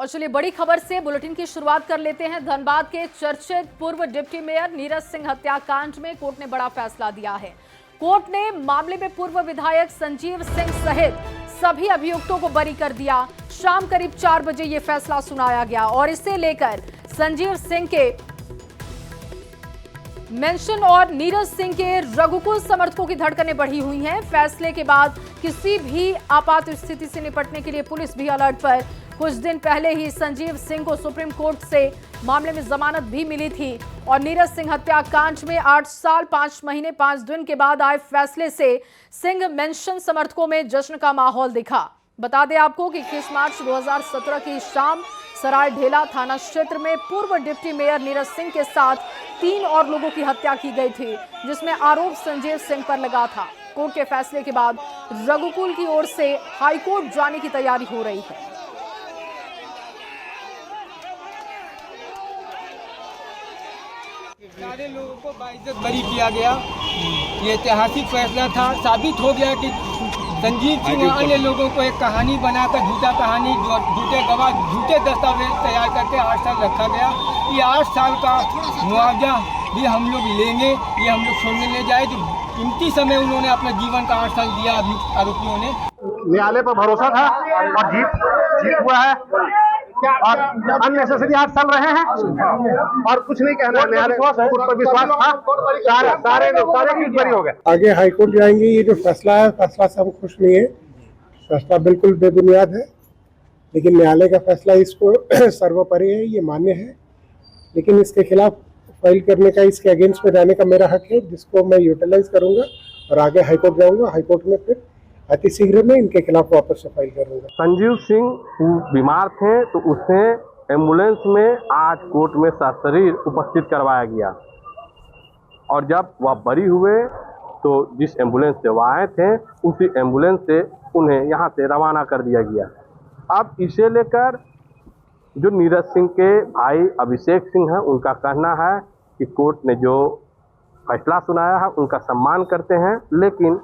और चलिए बड़ी खबर से बुलेटिन की शुरुआत कर लेते हैं। धनबाद के चर्चित पूर्व डिप्टी मेयर नीरज सिंह हत्याकांड में कोर्ट ने बड़ा फैसला दिया है। कोर्ट ने मामले में पूर्व विधायक संजीव सिंह सहित सभी अभियुक्तों को बरी कर दिया। शाम करीब 4 बजे यह फैसला सुनाया गया और इसे लेकर संजीव सिंह के मेंशन और नीरज सिंह के रघुकुल समर्थकों की धड़कनें बढ़ी हुई हैं। फैसले के बाद किसी भी आपात स्थिति से निपटने के लिए पुलिस भी अलर्ट पर। कुछ दिन पहले ही संजीव सिंह को सुप्रीम कोर्ट से मामले में जमानत भी मिली थी और नीरज सिंह हत्याकांड में 8 साल 5 महीने 5 दिन के बाद आए फैसले से सिंह मेंशन समर्थकों में जश्न का माहौल दिखा। बता दें आपको कि 21 मार्च 2017 की शाम सराय ढेला थाना क्षेत्र में पूर्व डिप्टी मेयर नीरज सिंह के साथ 3 और लोगों की हत्या की गई थी, जिसमें आरोप संजीव सिंह पर लगा था। कोर्ट के फैसले के बाद रघुकुल की ओर से हाईकोर्ट जाने की तैयारी हो रही है। सारे लोगों को बाइज्जत बरी किया गया। ये ऐतिहासिक फैसला था। साबित हो गया कि संजीव सिंह और अन्य लोगों को एक कहानी बनाकर झूठा कहानी, झूठे गवाह, झूठे दस्तावेज तैयार करके 8 साल रखा गया। ये 8 साल का मुआवजा भी हम लोग लेंगे, ये हम लोग छोड़ने ले जाए। जो कीमती समय उन्होंने अपना जीवन का 8 साल दिया आरोपियों ने। न्यायालय पर भरोसा था और जीत हुआ है और अननेसेसरी 8 साल रहे हैं और कुछ नहीं कहना है। न्यायालय पर विश्वास था, सारे बरी हो गए। आगे हाईकोर्ट जाएंगे। ये जो फैसला है, फैसला से हम खुश नहीं है। फैसला बिल्कुल बेबुनियाद है, लेकिन न्यायालय का फैसला इसको सर्वोपरि है, ये मान्य है। लेकिन इसके खिलाफ फाइल करने का, इसके अगेंस्ट में जाने का मेरा हक है, जिसको मैं यूटिलाइज करूंगा और आगे हाईकोर्ट जाऊंगा। हाईकोर्ट में फिर अति शीघ्र में इनके खिलाफ वापस से फाइल करूंगा। संजीव सिंह बीमार थे तो उसे एम्बुलेंस में आज कोर्ट में सशरीर उपस्थित करवाया गया और जब वह बरी हुए तो जिस एम्बुलेंस से वह आए थे उसी एम्बुलेंस से उन्हें यहाँ से रवाना कर दिया गया। अब इसे लेकर जो नीरज सिंह के भाई अभिषेक सिंह हैं, उनका कहना है कि कोर्ट ने जो फैसला सुनाया है उनका सम्मान करते हैं, लेकिन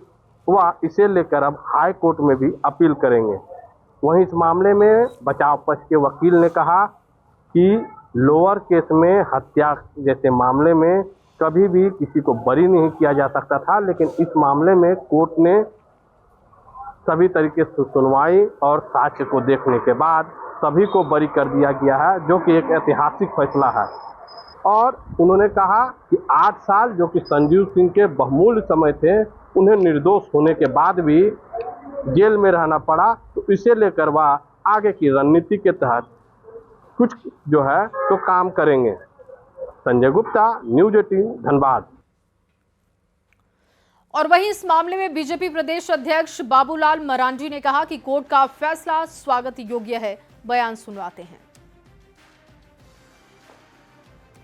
वह इसे लेकर अब हाई कोर्ट में भी अपील करेंगे। वहीं इस मामले में बचाव पक्ष के वकील ने कहा कि लोअर केस में हत्या जैसे मामले में कभी भी किसी को बरी नहीं किया जा सकता था, लेकिन इस मामले में कोर्ट ने सभी तरीके से सुनवाई और साक्ष्य को देखने के बाद सभी को बरी कर दिया गया है, जो कि एक ऐतिहासिक फैसला है। और उन्होंने कहा कि 8 साल जो कि संजीव सिंह के बहुमूल्य समय थे, उन्हें निर्दोष होने के बाद भी जेल में रहना पड़ा, तो इसे लेकर वह आगे की रणनीति के तहत कुछ जो है तो काम करेंगे। संजय गुप्ता, न्यूज़ 18 धनबाद। और वहीं इस मामले में बीजेपी प्रदेश अध्यक्ष बाबूलाल मरांडी ने कहा कि कोर्ट का फैसला स्वागत योग्य है। बयान सुनवाते हैं।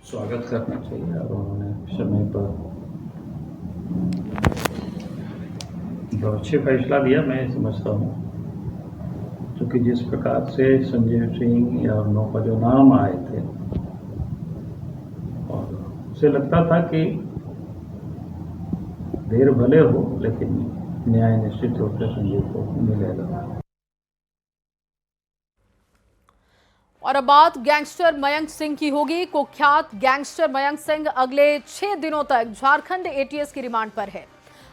स्वागत करना चाहिए और उन्होंने समय पर जो अच्छे फैसला दिया, मैं समझता हूँ, क्योंकि जिस प्रकार से संजीव सिंह और 9 का जो नाम आए थे और उसे लगता था कि देर भले हो लेकिन न्याय निश्चित रूप से संजीव को मिलेगा। और अब बात गैंगस्टर मयंक सिंह की होगी। कुख्यात गैंगस्टर मयंक सिंह अगले 6 दिनों तक झारखंड एटीएस की रिमांड पर है।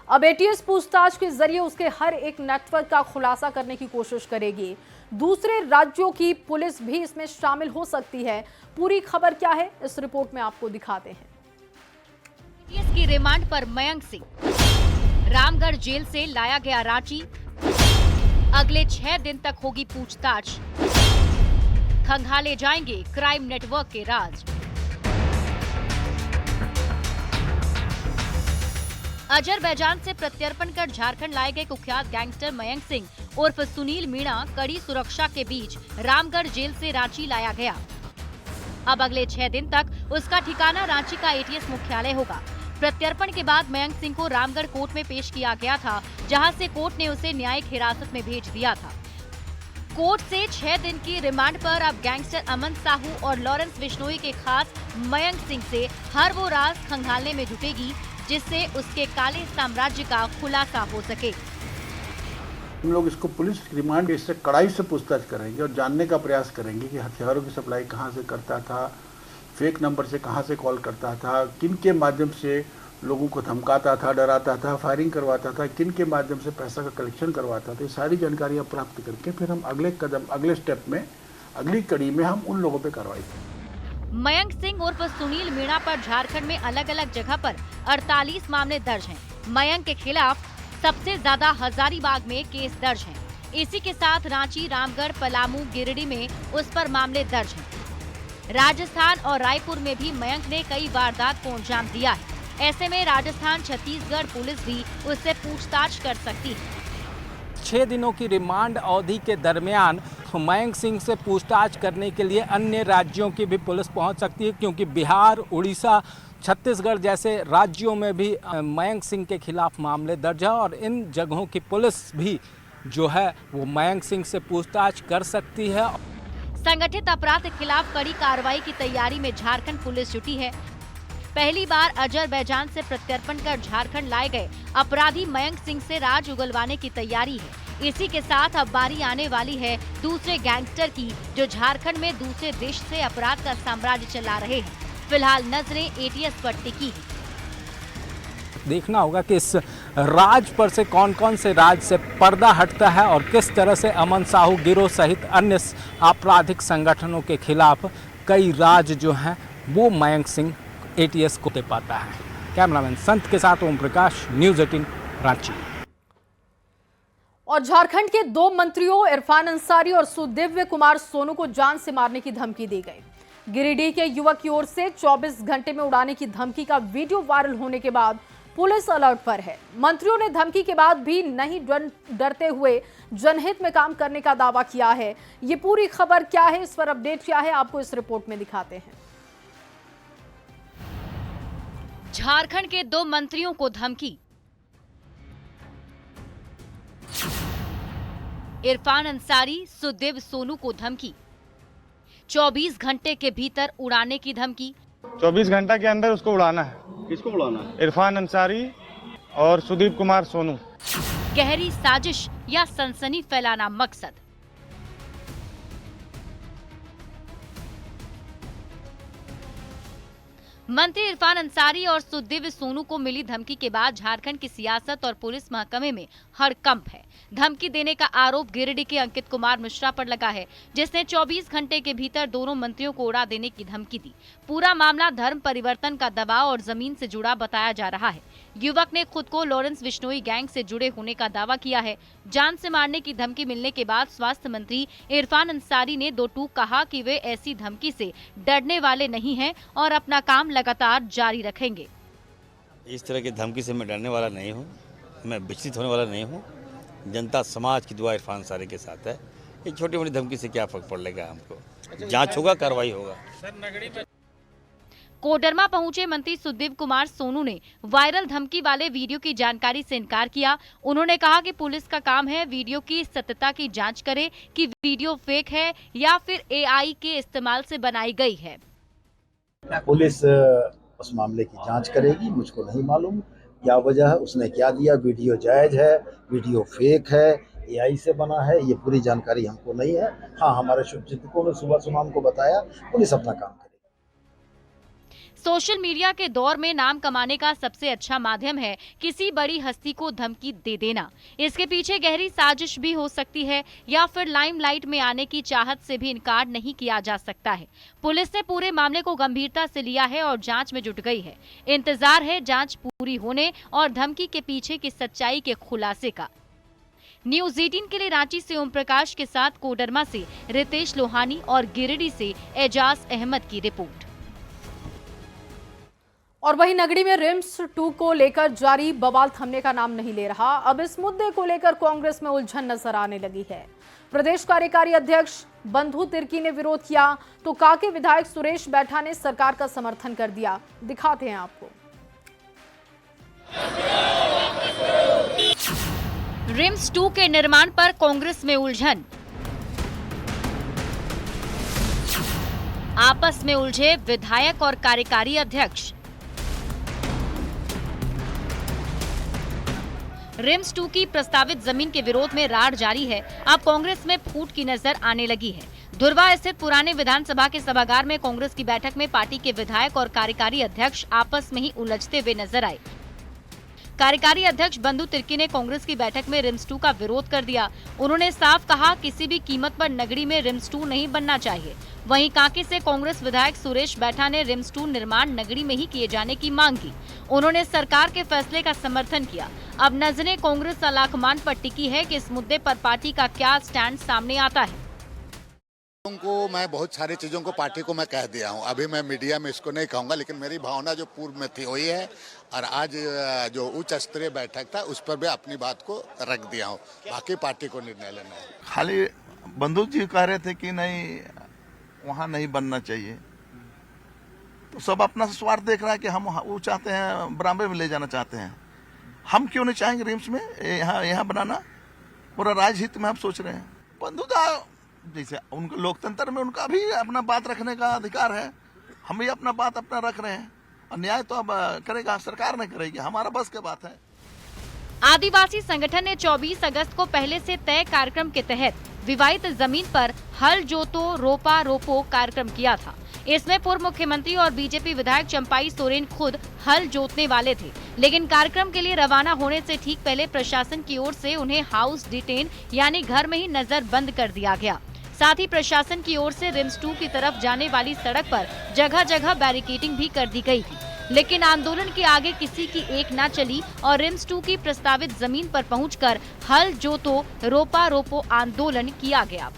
अब एटीएस पूछताछ के जरिए उसके हर एक नेटवर्क का खुलासा करने की कोशिश करेगी। दूसरे राज्यों की पुलिस भी इसमें शामिल हो सकती है। पूरी खबर क्या है, इस रिपोर्ट में आपको दिखाते हैं। एटीएस की रिमांड पर मयंक सिंह रामगढ़ जेल से लाया गया रांची। अगले 6 दिन तक होगी पूछताछ। खंगाले जाएंगे क्राइम नेटवर्क के राज। अजरबैजान से प्रत्यर्पण कर झारखंड लाए गए कुख्यात गैंगस्टर मयंक सिंह उर्फ सुनील मीणा कड़ी सुरक्षा के बीच रामगढ़ जेल से रांची लाया गया। अब अगले 6 दिन तक उसका ठिकाना रांची का एटीएस मुख्यालय होगा। प्रत्यर्पण के बाद मयंक सिंह को रामगढ़ कोर्ट में पेश किया गया था, जहां से कोर्ट ने उसे न्यायिक हिरासत में भेज दिया था। कोर्ट से 6 दिन की रिमांड पर अब गैंगस्टर अमन साहू और लॉरेंस बिश्नोई के खास मयंक सिंह से हर वो राज खंगालने में जुटेगी जिससे उसके काले साम्राज्य का खुलासा हो सके। हम लोग इसको पुलिस रिमांड इससे कड़ाई से पूछताछ करेंगे और जानने का प्रयास करेंगे कि हथियारों की सप्लाई कहाँ से करता था, फेक नंबर से कहाँ से कॉल करता था, किन के माध्यम से लोगों को धमकाता था, डराता था, फायरिंग करवाता था, किन के माध्यम से पैसा का कलेक्शन करवाता था। ये सारी जानकारियाँ प्राप्त करके फिर हम अगले स्टेप में, अगली कड़ी में हम उन लोगों पर कार्रवाई करेंगे। मयंक सिंह उर्फ सुनील मीणा पर झारखंड में अलग अलग जगह पर 48 मामले दर्ज हैं। मयंक के खिलाफ सबसे ज्यादा हजारीबाग में केस दर्ज हैं। इसी के साथ रांची, रामगढ़, पलामू, गिरिडीह में उस पर मामले दर्ज हैं। राजस्थान और रायपुर में भी मयंक ने कई वारदात को अंजाम दिया है। ऐसे में राजस्थान, छत्तीसगढ़ पुलिस भी उससे पूछताछ कर सकती है। 6 दिनों की रिमांड अवधि के दरमियान मयंक सिंह से पूछताछ करने के लिए अन्य राज्यों की भी पुलिस पहुंच सकती है, क्योंकि बिहार, उड़ीसा, छत्तीसगढ़ जैसे राज्यों में भी मयंक सिंह के खिलाफ मामले दर्ज है और इन जगहों की पुलिस भी जो है वो मयंक सिंह से पूछताछ कर सकती है। संगठित अपराध के खिलाफ कड़ी कार्रवाई की तैयारी में झारखंड पुलिस जुटी है। पहली बार अजरबैजान से प्रत्यर्पण कर झारखंड लाए गए अपराधी मयंक सिंह से राज उगलवाने की तैयारी है। इसी के साथ अब बारी आने वाली है दूसरे गैंगस्टर की, जो झारखंड में दूसरे देश से अपराध का साम्राज्य चला रहे हैं। फिलहाल नजरें एटीएस पर टिकी है। देखना होगा कि इस राज पर से कौन कौन से राज से पर्दा हटता है और किस तरह से अमन साहू गिरोह सहित अन्य आपराधिक संगठनों के खिलाफ कई राज जो हैं वो मयंक सिंह एटीएस को दे पाता है। कैमरामैन संत के साथ ओम प्रकाश, न्यूज़ 18 रांची। और झारखंड के 2 मंत्रियों इरफान अंसारी और सुदिव्य कुमार सोनू को जान से मारने की धमकी दी गई। गिरिडीह के युवक की ओर से 24 घंटे में उड़ाने की धमकी का वीडियो वायरल होने के बाद पुलिस अलर्ट पर है। मंत्रियों ने धमकी के बाद भी नहीं डरते हुए जनहित में काम करने का दावा किया है। ये पूरी खबर क्या है, इस पर अपडेट क्या है, आपको इस रिपोर्ट में दिखाते हैं। झारखंड के 2 मंत्रियों को धमकी। इरफान अंसारी, सुदिव्य सोनू को धमकी। 24 घंटे के भीतर उड़ाने की धमकी। 24 घंटा के अंदर उसको उड़ाना है। किसको उड़ाना है? इरफान अंसारी और सुदीप कुमार सोनू। गहरी साजिश या सनसनी फैलाना मकसद। मंत्री इरफान अंसारी और सुदिव्य सोनू को मिली धमकी के बाद झारखंड की सियासत और पुलिस महकमे में हड़कंप है। धमकी देने का आरोप गिरिडीह के अंकित कुमार मिश्रा पर लगा है, जिसने 24 घंटे के भीतर दोनों मंत्रियों को उड़ा देने की धमकी दी। पूरा मामला धर्म परिवर्तन का दबाव और जमीन से जुड़ा बताया जा रहा है। युवक ने खुद को लॉरेंस बिश्नोई गैंग से जुड़े होने का दावा किया है। जान से मारने की धमकी मिलने के बाद स्वास्थ्य मंत्री इरफान अंसारी ने 2 टूक कहा कि वे ऐसी धमकी से डरने वाले नहीं हैं और अपना काम लगातार जारी रखेंगे। इस तरह की धमकी से मैं डरने वाला नहीं हूँ, मैं विचलित होने वाला नहीं हूँ। जनता समाज की दुआ इरफान अंसारी के साथ है। ये छोटी मोटी धमकी से क्या फर्क पड़ेगा हमको। जांच होगा, कार्रवाई होगा। कोडरमा पहुंचे मंत्री सुदिव्य कुमार सोनू ने वायरल धमकी वाले वीडियो की जानकारी से इनकार किया। उन्होंने कहा कि पुलिस का काम है वीडियो की सत्यता की जांच करे कि वीडियो फेक है या फिर एआई के इस्तेमाल से बनाई गई है। पुलिस उस मामले की जांच करेगी। मुझको नहीं मालूम क्या वजह है, उसने क्या दिया, वीडियो जायज है, वीडियो फेक है, एआई से बना है, ये पूरी जानकारी हमको नहीं है। हाँ, हमारे शुभचिंतकों ने सुबह हमको बताया। पुलिस अपना काम करेगी। सोशल मीडिया के दौर में नाम कमाने का सबसे अच्छा माध्यम है किसी बड़ी हस्ती को धमकी दे देना। इसके पीछे गहरी साजिश भी हो सकती है या फिर लाइमलाइट में आने की चाहत से भी इनकार नहीं किया जा सकता है। पुलिस ने पूरे मामले को गंभीरता से लिया है और जांच में जुट गई है। इंतजार है जांच पूरी होने और धमकी के पीछे की सच्चाई के खुलासे का। न्यूज़ 18 के लिए रांची से ओम प्रकाश के साथ कोडरमा से रितेश लोहानी और गिरिडीह से एजाज अहमद की रिपोर्ट। और वहीं नगरी में रिम्स 2 को लेकर जारी बवाल थमने का नाम नहीं ले रहा। अब इस मुद्दे को लेकर कांग्रेस में उलझन नजर आने लगी है। प्रदेश कार्यकारी अध्यक्ष बंधु तिर्की ने विरोध किया तो काके विधायक सुरेश बैठा ने सरकार का समर्थन कर दिया। दिखाते हैं आपको। रिम्स 2 के निर्माण पर कांग्रेस में उलझन। आपस में उलझे विधायक और कार्यकारी अध्यक्ष। रिम्स 2 की प्रस्तावित जमीन के विरोध में राड़ जारी है। अब कांग्रेस में फूट की नजर आने लगी है। धुर्वा स्थित पुराने विधानसभा के सभागार में कांग्रेस की बैठक में पार्टी के विधायक और कार्यकारी अध्यक्ष आपस में ही उलझते हुए नजर आए। कार्यकारी अध्यक्ष बंधु तिर्की ने कांग्रेस की बैठक में रिम्स 2 का विरोध कर दिया। उन्होंने साफ कहा, किसी भी कीमत पर नगरी में रिम्स 2 नहीं बनना चाहिए। वहीं कांके से कांग्रेस विधायक सुरेश बैठा ने रिम्स 2 निर्माण नगरी में ही किए जाने की मांग की। उन्होंने सरकार के फैसले का समर्थन किया। अब नजरें कांग्रेस आलाकमान पर टिकी है कि इस मुद्दे पर पार्टी का क्या स्टैंड सामने आता है। को मैं बहुत सारी चीज़ों को पार्टी को मैं कह दिया हूं। अभी मैं मीडिया में इसको नहीं कहूंगा, लेकिन मेरी भावना जो पूर्व में थी वही है। और आज जो उच्च स्तरीय बैठक था उस पर भी अपनी बात को रख दिया हूं। बाकी पार्टी को निर्णय लेना है। खाली बंधु जी कह रहे थे कि नहीं वहां नहीं बनना चाहिए, तो सब अपना स्वार्थ देख रहा है कि हम वो चाहते हैं बरामदे में ले जाना चाहते हैं। हम क्यों नहीं चाहेंगे रिम्स में यहाँ बनाना? पूरा राजहित में हम सोच रहे हैं। बंधुता जैसे उनका लोकतंत्र में उनका भी अपना बात रखने का अधिकार है, हम भी अपना बात अपना रख रहे हैं। अन्याय तो अब करेगा सरकार नहीं करेगी, हमारा बस की बात है। आदिवासी संगठन ने 24 अगस्त को पहले से तय कार्यक्रम के तहत विवादित जमीन पर हल जोतो रोपा रोपो कार्यक्रम किया था। इसमें पूर्व मुख्यमंत्री और बीजेपी विधायक चंपाई सोरेन खुद हल जोतने वाले थे, लेकिन कार्यक्रम के लिए रवाना होने से ठीक पहले प्रशासन की ओर से उन्हें हाउस डिटेन यानी घर में ही नजर बंद कर दिया गया। साथ ही प्रशासन की ओर से रिम्स 2 की तरफ जाने वाली सड़क पर जगह जगह बैरिकेडिंग भी कर दी गई थी, लेकिन आंदोलन के आगे किसी की एक न चली और रिम्स 2 की प्रस्तावित जमीन पर पहुंचकर हल जोतो रोपा रोपो आंदोलन किया गया।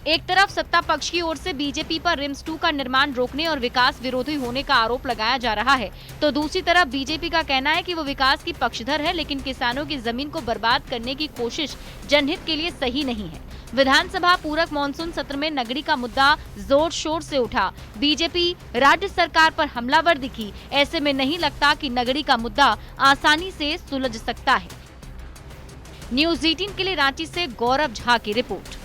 एक तरफ सत्ता पक्ष की ओर से बीजेपी पर रिम्स 2 का निर्माण रोकने और विकास विरोधी होने का आरोप लगाया जा रहा है, तो दूसरी तरफ बीजेपी का कहना है कि वो विकास की पक्षधर है, लेकिन किसानों की जमीन को बर्बाद करने की कोशिश जनहित के लिए सही नहीं है। विधानसभा पूरक मानसून सत्र में नगरी का मुद्दा जोर शोर से उठा। बीजेपी राज्य सरकार पर हमलावर दिखी। ऐसे में नहीं लगता कि नगरी का मुद्दा आसानी से सुलझ सकता है। न्यूज़ 18 के लिए रांची से गौरव झा की रिपोर्ट।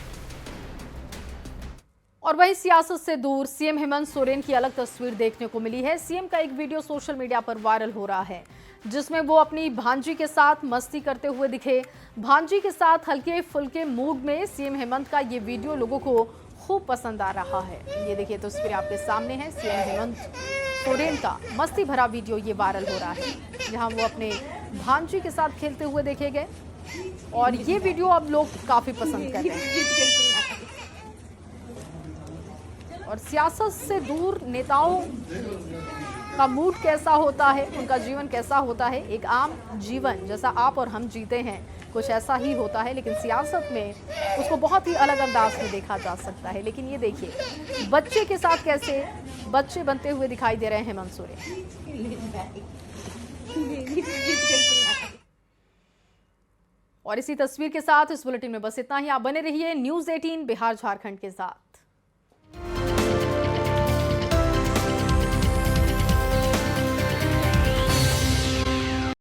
और वहीं सियासत से दूर सीएम हेमंत सोरेन की अलग तस्वीर देखने को मिली है। सीएम का एक वीडियो सोशल मीडिया पर वायरल हो रहा है, जिसमें वो अपनी भांजी के साथ मस्ती करते हुए दिखे। भांजी के साथ हल्के फुल्के मूड में सीएम हेमंत का ये वीडियो लोगों को खूब पसंद आ रहा है। ये देखिए तस्वीर आपके सामने है। सीएम हेमंत सोरेन का मस्ती भरा वीडियो ये वायरल हो रहा है, जहां वो अपने भांजी के साथ खेलते हुए देखे गए और ये वीडियो अब लोग काफी पसंद कर रहे हैं। और सियासत से दूर नेताओं का मूड कैसा होता है, उनका जीवन कैसा होता है, एक आम जीवन जैसा आप और हम जीते हैं, कुछ ऐसा ही होता है, लेकिन सियासत में उसको बहुत ही अलग अंदाज में देखा जा सकता है। लेकिन ये देखिए बच्चे के साथ कैसे बच्चे बनते हुए दिखाई दे रहे हैं हेमंत सोरेन। और इसी तस्वीर के साथ इस बुलेटिन में बस इतना ही। आप बने रहिए न्यूज़ 18 बिहार झारखंड के साथ।